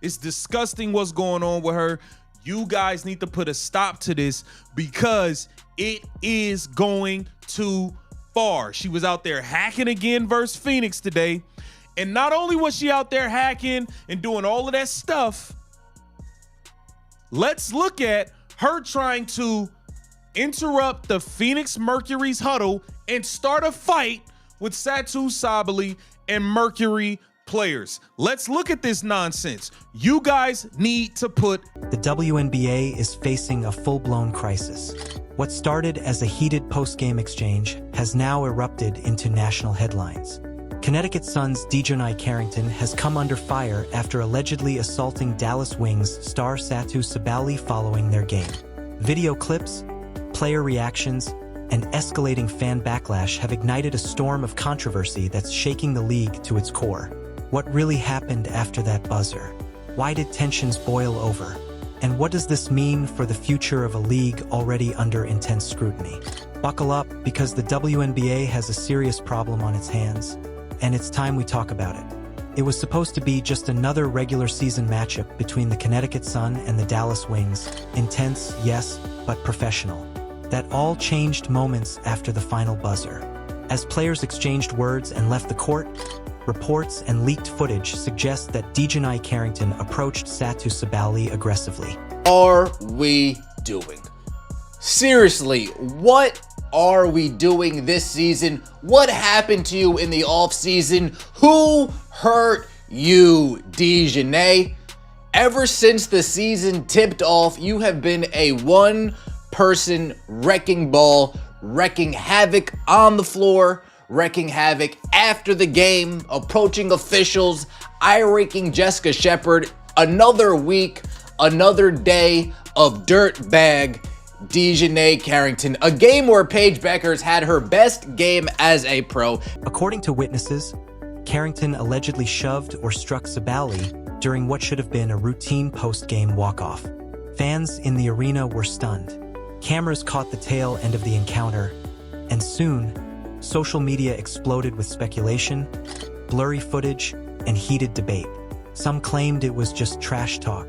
It's disgusting what's going on with her. You guys need to put a stop to this because it is going too far. She was out there hacking again versus Phoenix today. And not only was she out there hacking and doing all of that stuff, let's look at her trying to interrupt the Phoenix Mercury's huddle and start a fight with Satou Sabally and Mercury players. Let's look at this nonsense. You guys need to put... The WNBA is facing a full-blown crisis. What started as a heated post-game exchange has now erupted into national headlines. Connecticut Sun's DiJonai Carrington has come under fire after allegedly assaulting Dallas Wings star Satou Sabally following their game. Video clips, player reactions, and escalating fan backlash have ignited a storm of controversy that's shaking the league to its core. What really happened after that buzzer? Why did tensions boil over? And what does this mean for the future of a league already under intense scrutiny? Buckle up, because the WNBA has a serious problem on its hands, and it's time we talk about it. It was supposed to be just another regular season matchup between the Connecticut Sun and the Dallas Wings. Intense, yes, but professional. That all changed moments after the final buzzer. As players exchanged words and left the court, reports and leaked footage suggest that DiJonai Carrington approached Satou Sabally aggressively. Are we doing? Seriously, what are we doing this season? What happened to you in the offseason? Who hurt you, DiJonai? Ever since the season tipped off, you have been a one-person wrecking ball, wrecking havoc on the floor, wrecking havoc after the game, approaching officials, eye-raking Jessica Shepard. Another week, another day of dirtbag DiJonai Carrington. A game where Paige Bueckers had her best game as a pro. According to witnesses, Carrington allegedly shoved or struck Sabally during what should have been a routine post-game walk-off. Fans in the arena were stunned. Cameras caught the tail end of the encounter, and soon, social media exploded with speculation, blurry footage, and heated debate. Some claimed it was just trash talk.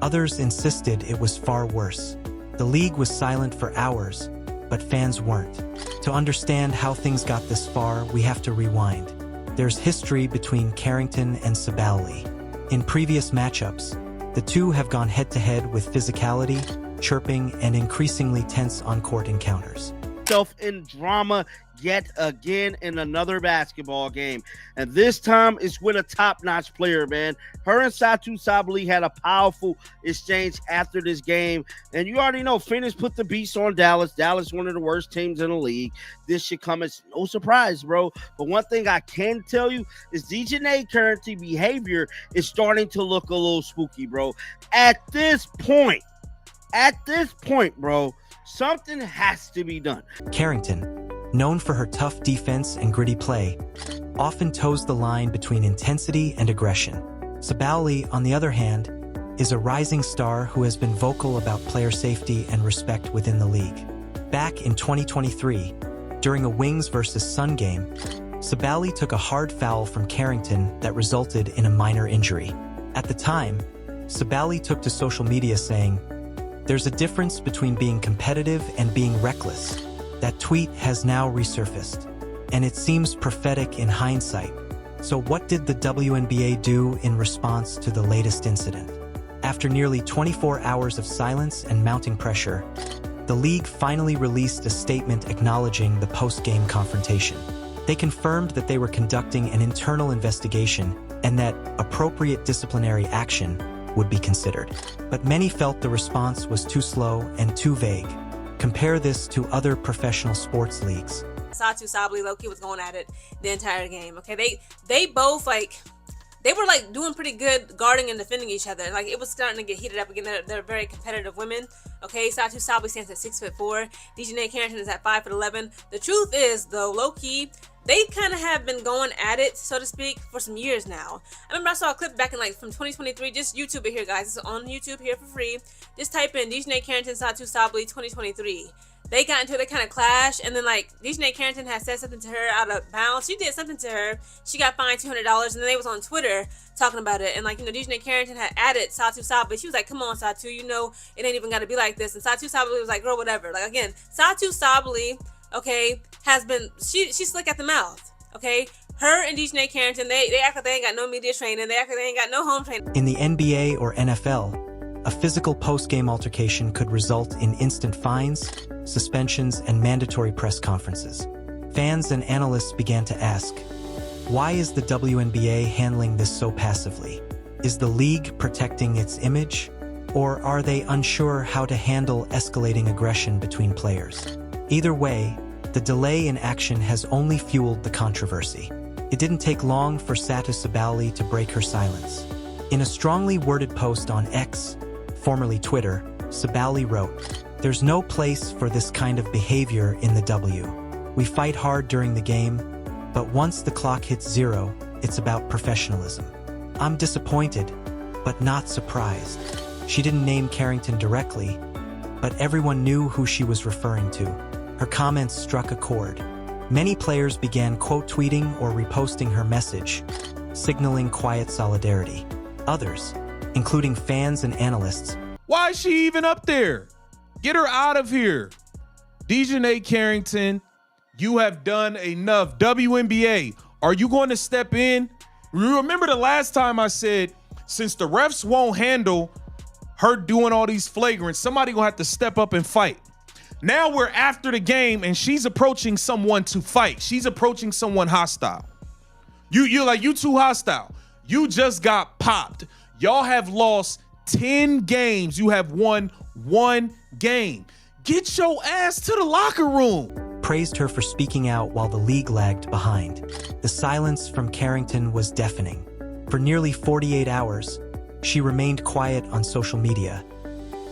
Others insisted it was far worse. The league was silent for hours, but fans weren't. To understand how things got this far, we have to rewind. There's history between Carrington and Sabally. In previous matchups, the two have gone head-to-head with physicality, chirping, and increasingly tense on-court encounters. In drama yet again in another basketball game, and this time it's with a top-notch player, man. Her and Satou Sabally had a powerful exchange after this game, and you already know Phoenix put the beast on Dallas. Dallas, one of the worst teams in the league. This should come as no surprise, bro. But one thing I can tell you is DiJonai Carrington behavior is starting to look a little spooky, bro. At this point, bro, something has to be done. Carrington, known for her tough defense and gritty play, often toes the line between intensity and aggression. Sabally, on the other hand, is a rising star who has been vocal about player safety and respect within the league. Back in 2023, during a Wings versus Sun game, Sabally took a hard foul from Carrington that resulted in a minor injury. At the time, Sabally took to social media saying, "There's a difference between being competitive and being reckless." That tweet has now resurfaced, and it seems prophetic in hindsight. So what did the WNBA do in response to the latest incident? After nearly 24 hours of silence and mounting pressure, the league finally released a statement acknowledging the post-game confrontation. They confirmed that they were conducting an internal investigation and that appropriate disciplinary action would be considered. But many felt the response was too slow and too vague. Compare this to other professional sports leagues. Satou Sabally low-key was going at it the entire game. Okay, they both they were doing pretty good guarding and defending each other. Like, it was starting to get heated up again. They're very competitive women. Okay, Satou Sabally stands at 6'4". DiJonai Carrington is at 5'11". The truth is, though, low-key, they kind of have been going at it, so to speak, for some years now. I remember I saw a clip back in from 2023. Just YouTube it here, guys. It's on YouTube here for free. Just type in DiJonai Carrington, Satou Sabally 2023. they got into it, they kind of clashed, and then like DiJonai Carrington had said something to her out of bounds. She did something to her. She got fined $200, and then they was on Twitter talking about it. And like, you know, DiJonai Carrington had added Satou Sabally. She was like, "Come on, Satou, you know it ain't even gotta be like this." And Satou Sabally was like, "Girl, whatever." Like, again, Satou Sabally, okay, has been she's slick at the mouth. Okay, her and DiJonai Carrington, they act like they ain't got no media training. They act like they ain't got no home training. In the NBA or NFL, a physical post-game altercation could result in instant fines, suspensions, and mandatory press conferences. Fans and analysts began to ask, why is the WNBA handling this so passively? Is the league protecting its image? Or are they unsure how to handle escalating aggression between players? Either way, the delay in action has only fueled the controversy. It didn't take long for Satou Sabally to break her silence. In a strongly worded post on X, formerly Twitter, Sabally wrote, "There's no place for this kind of behavior in the W. We fight hard during the game, but once the clock hits 0, it's about professionalism. I'm disappointed, but not surprised." She didn't name Carrington directly, but everyone knew who she was referring to. Her comments struck a chord. Many players began quote tweeting or reposting her message, signaling quiet solidarity. Others, including fans and analysts, Why is she even up there? Get her out of here. DiJonai Carrington, you have done enough. WNBA, are you going to step in? You remember the last time I said, since the refs won't handle her doing all these flagrants, somebody gonna have to step up and fight. Now we're after the game and she's approaching someone to fight. She's approaching someone hostile. You're like, you too hostile. You just got popped. Y'all have lost 10 games. You have won 1 game. Get your ass to the locker room. praised her for speaking out while the league lagged behind. The silence from Carrington was deafening. For nearly 48 hours, she remained quiet on social media,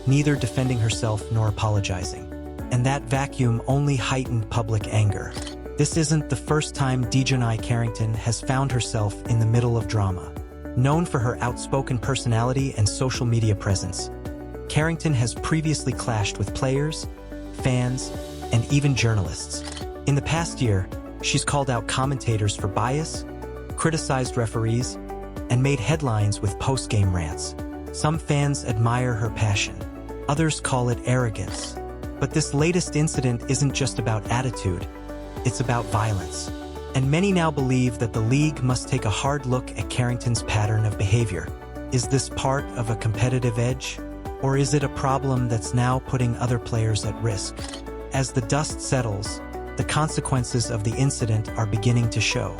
neither defending herself nor apologizing. And that vacuum only heightened public anger. This isn't the first time DiJonai Carrington has found herself in the middle of drama. Known for her outspoken personality and social media presence, Carrington has previously clashed with players, fans, and even journalists. In the past year, she's called out commentators for bias, criticized referees, and made headlines with post-game rants. Some fans admire her passion. Others call it arrogance. But this latest incident isn't just about attitude, it's about violence. And many now believe that the league must take a hard look at Carrington's pattern of behavior. Is this part of a competitive edge? Or is it a problem that's now putting other players at risk? As the dust settles, the consequences of the incident are beginning to show.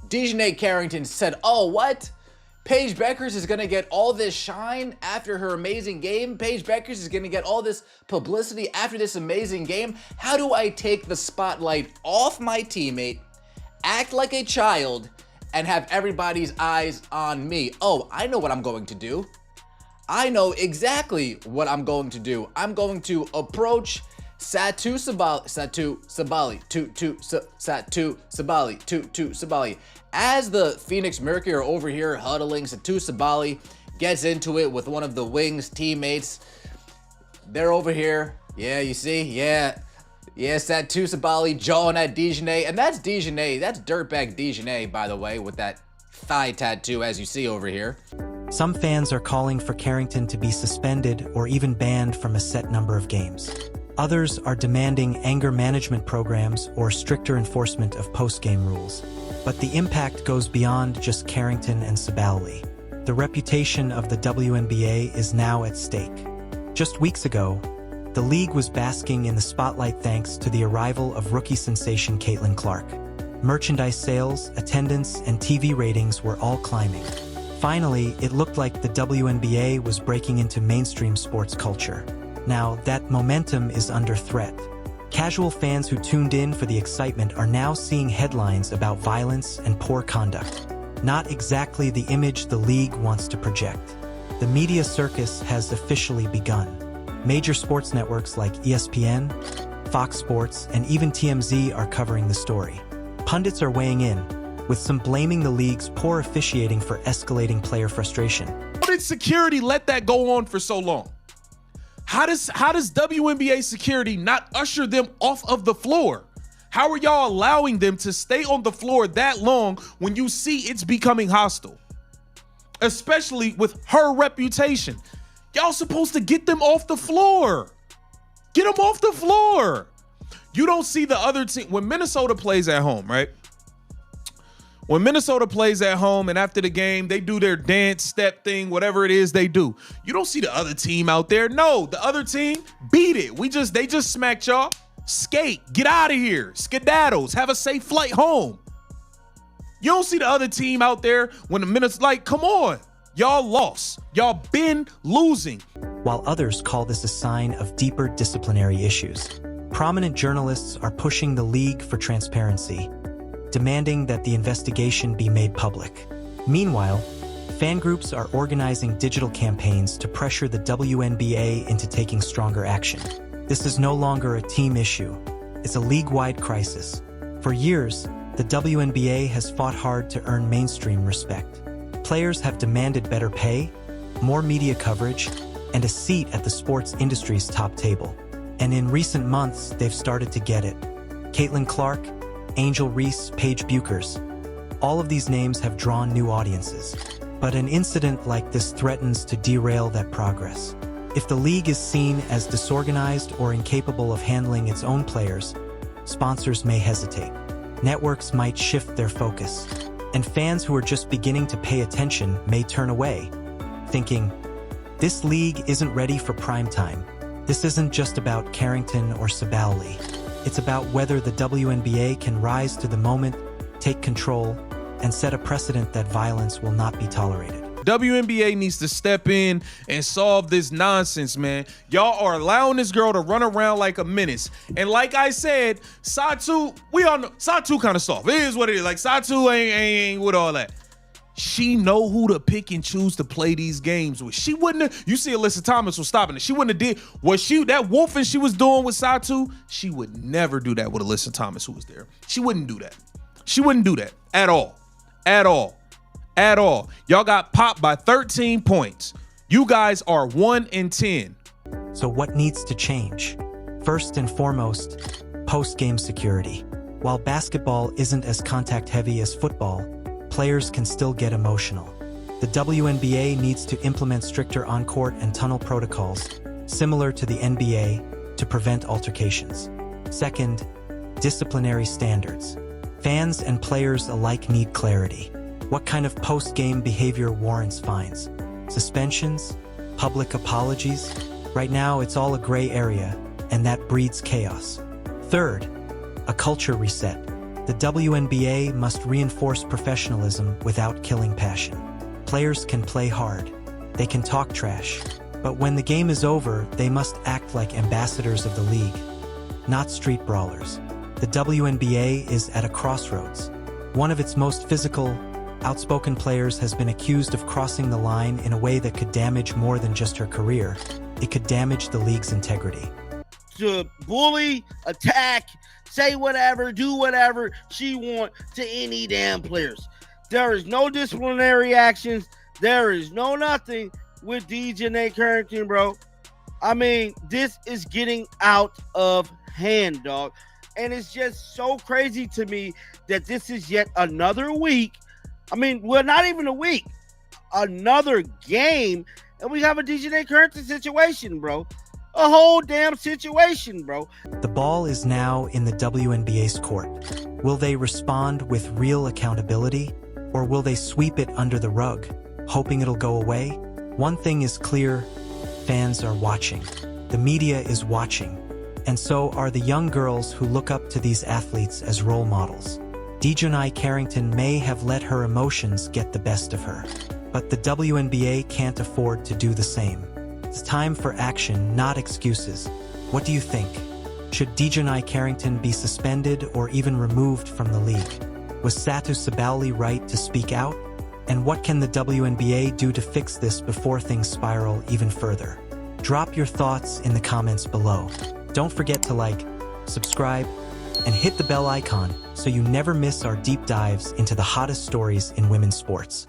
DiJonai Carrington said, "Oh, what? Paige Bueckers is going to get all this shine after her amazing game? Paige Bueckers is going to get all this publicity after this amazing game? How do I take the spotlight off my teammate, act like a child, and have everybody's eyes on me? Oh, I know what I'm going to do. I know exactly what I'm going to do. I'm going to approach Satou Sabally. As the Phoenix Mercury are over here huddling, Satou Sabally gets into it with one of the Wings teammates. They're over here. Yeah, you see? Yeah, Satou Sabally jawing at DiJonai. And that's DiJonai. That's dirtbag DiJonai, by the way, with that thigh tattoo, as you see over here. Some fans are calling for Carrington to be suspended or even banned from a set number of games. Others are demanding anger management programs or stricter enforcement of post-game rules. But the impact goes beyond just Carrington and Sabally. The reputation of the WNBA is now at stake. Just weeks ago, the league was basking in the spotlight thanks to the arrival of rookie sensation Caitlin Clark. Merchandise sales, attendance, and TV ratings were all climbing. Finally, it looked like the WNBA was breaking into mainstream sports culture. Now, that momentum is under threat. Casual fans who tuned in for the excitement are now seeing headlines about violence and poor conduct. Not exactly the image the league wants to project. The media circus has officially begun. Major sports networks like ESPN, Fox Sports, and even TMZ are covering the story. Pundits are weighing in, with some blaming the league's poor officiating for escalating player frustration. How did security let that go on for so long? How does WNBA security not usher them off of the floor? How are y'all allowing them to stay on the floor that long when you see it's becoming hostile? Especially with her reputation. Y'all supposed to get them off the floor. Get them off the floor. You don't see the other team. When Minnesota plays at home, right? When Minnesota plays at home and after the game, they do their dance, step thing, whatever it is they do. You don't see the other team out there. No, the other team beat it. They just smacked y'all. Skate, get out of here. Skedaddles, have a safe flight home. You don't see the other team out there when the minutes like, come on. Y'all lost. Y'all been losing. While others call this a sign of deeper disciplinary issues, prominent journalists are pushing the league for transparency, demanding that the investigation be made public. Meanwhile, fan groups are organizing digital campaigns to pressure the WNBA into taking stronger action. This is no longer a team issue. It's a league-wide crisis. For years, the WNBA has fought hard to earn mainstream respect. Players have demanded better pay, more media coverage, and a seat at the sports industry's top table. And in recent months, they've started to get it. Caitlin Clark, Angel Reese, Paige Buchers. All of these names have drawn new audiences. But an incident like this threatens to derail that progress. If the league is seen as disorganized or incapable of handling its own players, sponsors may hesitate. Networks might shift their focus. And fans who are just beginning to pay attention may turn away, thinking, this league isn't ready for prime time. This isn't just about Carrington or Sabally. It's about whether the WNBA can rise to the moment, take control, and set a precedent that violence will not be tolerated. WNBA needs to step in and solve this nonsense, man. Y'all are allowing this girl to run around like a menace. And like I said, Satou, we all know Satou kind of soft. It is what it is. Like Satou ain't with all that. She know who to pick and choose to play these games with. She wouldn't have, you see Alyssa Thomas was stopping it. She wouldn't have did what that wolfing she was doing with Satou. She would never do that with Alyssa Thomas, who was there. She wouldn't do that. She wouldn't do that at all. At all. At all. Y'all got popped by 13 points. You guys are 1-10. So what needs to change? First and foremost, post-game security. While basketball isn't as contact-heavy as football, players can still get emotional. The WNBA needs to implement stricter on-court and tunnel protocols, similar to the NBA, to prevent altercations. Second, disciplinary standards. Fans and players alike need clarity. What kind of post-game behavior warrants fines? Suspensions? Public apologies? Right now, it's all a gray area, and that breeds chaos. Third, a culture reset. The WNBA must reinforce professionalism without killing passion. Players can play hard. They can talk trash. But when the game is over, they must act like ambassadors of the league, not street brawlers. The WNBA is at a crossroads. One of its most physical, outspoken players has been accused of crossing the line in a way that could damage more than just her career. It could damage the league's integrity. To bully, attack, say whatever, do whatever she wants to any damn players. There is no disciplinary actions. There is no nothing with DiJonai Carrington, bro. I mean, this is getting out of hand, dog. And it's just so crazy to me that this is yet another week. I mean, well, not even a week. Another game. And we have a DiJonai Carrington situation, bro. A whole damn situation, bro. The ball is now in the WNBA's court. Will they respond with real accountability, or will they sweep it under the rug, hoping it'll go away? One thing is clear, fans are watching. The media is watching. And so are the young girls who look up to these athletes as role models. DiJonai Carrington may have let her emotions get the best of her, but the WNBA can't afford to do the same. It's time for action, not excuses. What do you think? Should DiJonai Carrington be suspended or even removed from the league? Was Satou Sabally right to speak out? And what can the WNBA do to fix this before things spiral even further? Drop your thoughts in the comments below. Don't forget to like, subscribe, and hit the bell icon so you never miss our deep dives into the hottest stories in women's sports.